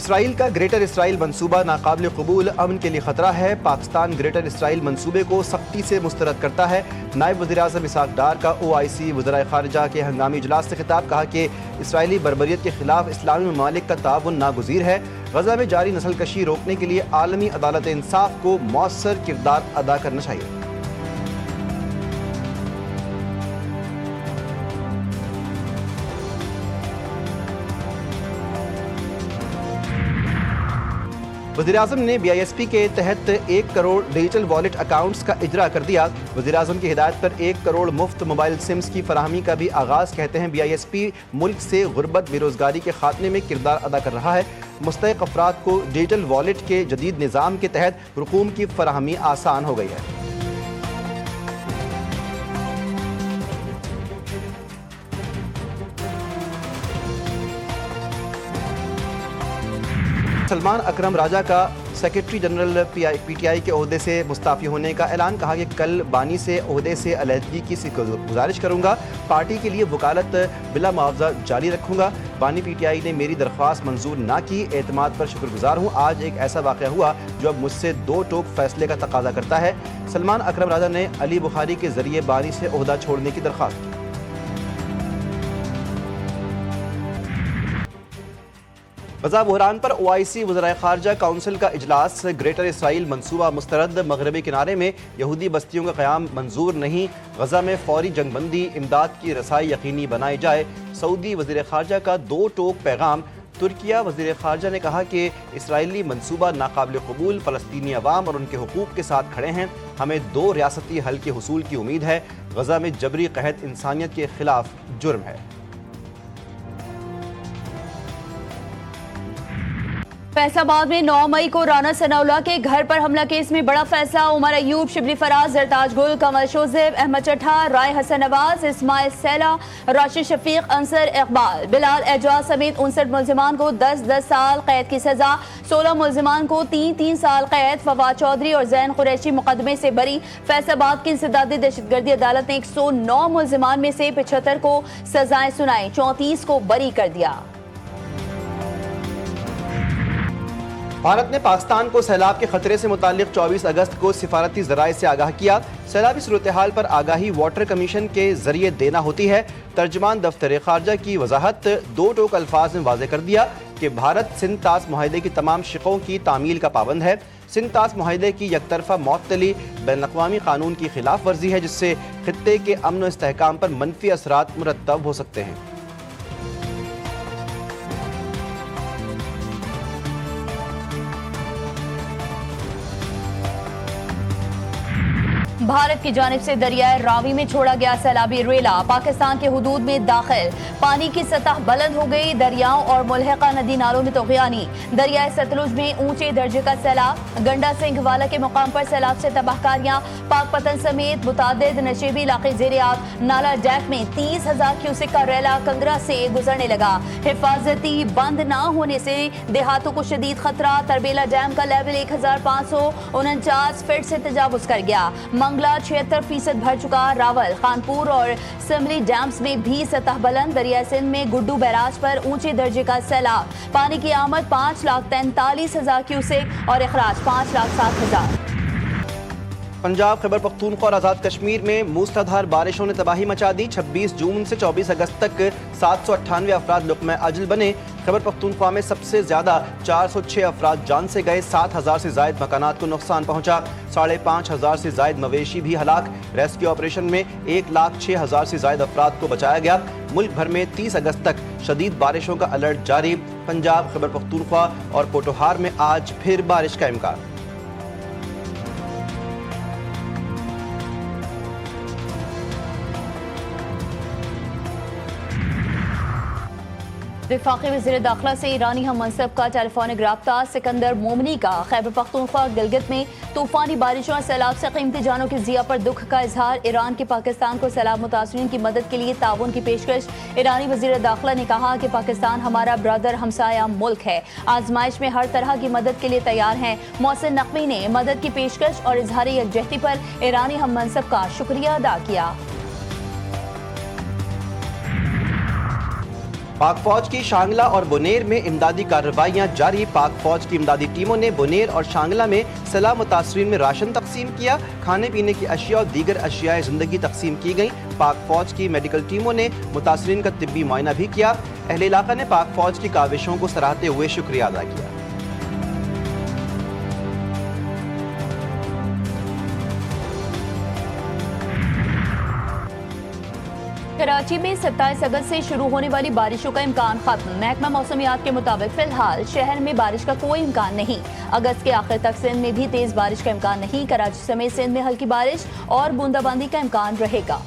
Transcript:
Israel का greater Israel मंसूबा नाकाबिल कबूल, अमन के लिए खतरा है। पाकिस्तान ग्रेटर इसराइल मंसूबे को सख्ती से मुस्तरद करता है। नायब वज़ीर-ए-आज़म इसहाक डार का OIC वज़राए ख़ारिजा के हंगामी इजलास से खिताब, कहा कि इसराइली बर्बरियत के खिलाफ इस्लामी ममालिक का ताउन नागुज़ीर है। गज़ा में जारी नस्लकशी रोकने के लिए आलमी अदालत इंसाफ को मौसर किरदार अदा करना चाहिए। वज़ीर-ए-आज़म ने BISP के तहत 1 करोड़ डिजिटल वॉलेट अकाउंट्स का इजरा कर दिया। वज़ीर-ए-आज़म की हिदायत पर 1 करोड़ मुफ्त मोबाइल सिम्स की फराहमी का भी आगाज़। कहते हैं BISP मुल्क से गुर्बत बेरोज़गारी के खात्मे में किरदार अदा कर रहा है। मुस्तहिक़ अफराद को डिजिटल वॉलेट के जदीद निज़ाम के तहत रकूम की फराहमी आसान हो गई है। सलमान अकरम राजा का सेक्रेटरी जनरल PTI के ओहदे से मुस्ताफ़ी होने का ऐलान। कहा कि कल बानी से ओहदे से अलहदगी की गुजारिश करूंगा। पार्टी के लिए वकालत बिला मुआवजा जारी रखूंगा। बानी PTI ने मेरी दरख्वास्त मंजूर ना की। एतमाद पर शुक्रगुजार हूँ। आज एक ऐसा वाक़या हुआ जो अब मुझसे 2 टोक फैसले का तकाजा करता है। सलमान अकरम राजा ने अली बुखारी के जरिए बानी से ओहदा छोड़ने की दरख्वास्त की। गज़ा बहरान पर OIC वज़राए ख़ारिजा काउंसिल का इजलास। ग्रेटर इसराइल मंसूबा मुस्तरद, मगरबी किनारे में यहूदी बस्तियों का क़याम मंजूर नहीं। गज़ा में फ़ौरी जंगबंदी, इमदाद की रसाई यकीनी बनाई जाए। सऊदी वज़ीर ख़ारिजा का 2 टोक पैगाम। तुर्किया वज़ीर ख़ारिजा ने कहा कि इसराइली मंसूबा नाकाबिल कबूल, फ़लस्तीनी अवाम और उनके हुकूक़ के साथ खड़े हैं। हमें 2 रियासती हल के हुसूल की उम्मीद है। गज़ा में जबरी क़हत इंसानियत के ख़िलाफ़ जुर्म है। फैसलाबाद में 9 मई को राना सनाउल्लाह के घर पर हमला केस में बड़ा फैसला। उमर अयूब, शिबली फराज, जरताज गुल, कमल शोजेब, अहमद चट्ठा, राय हसन नवाज, इस्माइल सैला, राशिद शफीक, अंसर इकबाल, बिलाल एजाज समेत 59 मुलजिमान को 10-10 साल कैद की सजा। 16 मुलजिमान को 3-3 साल कैद। फवाद चौधरी और जैन कुरैशी मुकदमे से बरी। फैसलाबाद की इंसदादी दहशतगर्दी अदालत ने 109 मुलजिमान में से 75 को सजाएं सुनाई, 34 को बरी कर दिया। भारत ने पाकिस्तान को सैलाब के खतरे से मुतालिक 24 अगस्त को सिफारती ज़राए से आगाह किया। सैलाबी सूरत हाल पर आगाही वाटर कमीशन के जरिए देना होती है। तर्जमान दफ्तर ख़ारिजा की वजाहत 2 टोक अल्फाज में वाज़ेह कर दिया कि भारत सिंध तास मुआहदे की तमाम शिकों की तामील का पाबंद है। सिंध तास मुआहदे की यकतरफा मअतली बैनुल-अक़वामी कानून की खिलाफ वर्जी है, जिससे खित्ते के अमन व इस्तेहकाम पर मनफी असरात मुरत्तब हो सकते हैं। भारत की जानिब से दरियाए रावी में छोड़ा गया सैलाबी रेला पाकिस्तान के हुदूद में दाखिल। पानी की सतह बुलंद हो गई। दरियाओं और मुल्हिका नदी नालों में तग़यानी। दरियाए सतलुज में ऊंचे दर्जे का सैलाब। गंडा सिंह वाला के मुकाम पर सैलाब से तबाहकारियां। पाकपतन समेत मुतादिद नशेबी इलाके ज़ेर-आब। नाला डैक में 30,000 क्यूसेक का रेला कंगरा से गुजरने लगा। हिफाजती बंद न होने से देहातों को शदीद खतरा। तरबेला डैम का लेवल 1549 फीट से तजावुज कर गया। मंगला 76% भर चुका। रावल, खानपुर और सिमली डैम्स में भी सतह बुलंद। दरिया सिंध में गुड्डू बैराज पर ऊंचे दर्जे का सैलाब। पानी की आमद 5,43,000 क्यूसेक और अखराज 5,07,000। पंजाब, खैबर पख्तूनख्वा और आज़ाद कश्मीर में मूसलाधार बारिशों ने तबाही मचा दी। 26 जून से 24 अगस्त तक 798 अफराद लुक़्मा अजल बने। खैबर पख्तूनख्वा में सबसे ज़्यादा 406 अफराद जान से गए। 7,000 से ज़ायद मकानात को नुकसान पहुँचा। 5,500 से ज़ायद मवेशी भी हलाक। रेस्क्यू ऑपरेशन में 1,06,000 से ज़ायद अफराद को बचाया गया। मुल्क भर में 30 अगस्त तक शदीद बारिशों का अलर्ट जारी। पंजाब, खैबर पख्तूनख्वा और पोटोहार में आज फिर बारिश का इम्कान। वफाकी वज़ीर दाखिला से ईरानी हम मनसब का टेलीफोनिक रब्ता। सिकंदर मोमनी का खैबर पख्तूनख्वा गिलगित में तूफानी बारिशों और सैलाब से कीमती जानों की ज़िया पर दुख का इजहार। ईरान की पाकिस्तान को सैलाब मुतासरीन की मदद के लिए ताउन की पेशकश। ईरानी वज़ीर दाखिला ने कहा कि पाकिस्तान हमारा ब्रदर हमसाया मुल्क है। आजमाइश में हर तरह की मदद के लिए तैयार हैं। मोहसिन नकवी ने मदद की पेशकश और इजहार यकजहती पर ईरानी हम मनसब का शुक्रिया अदा किया। पाक फौज की शांगला और बुनेर में इमदादी कार्रवाइयां जारी। पाक फौज की इमदादी टीमों ने बुनेर और शांगला में सैलाब मुतासरीन में राशन तकसीम किया। खाने पीने की अशिया और दीगर अशियाए जिंदगी तकसीम की गई। पाक फौज की मेडिकल टीमों ने मुतासरीन का तिब्बी मुआयना भी किया। अहले इलाका ने पाक फौज की काविशों को सराहते हुए शुक्रिया अदा किया। कराची में 27 अगस्त से शुरू होने वाली बारिशों का इम्कान खत्म। महकमा मौसमियात के मुताबिक फिलहाल शहर में बारिश का कोई इम्कान नहीं। अगस्त के आखिर तक सिंध में भी तेज बारिश का इम्कान नहीं। कराची समेत सिंध में हल्की बारिश और बूंदाबांदी का इम्कान रहेगा।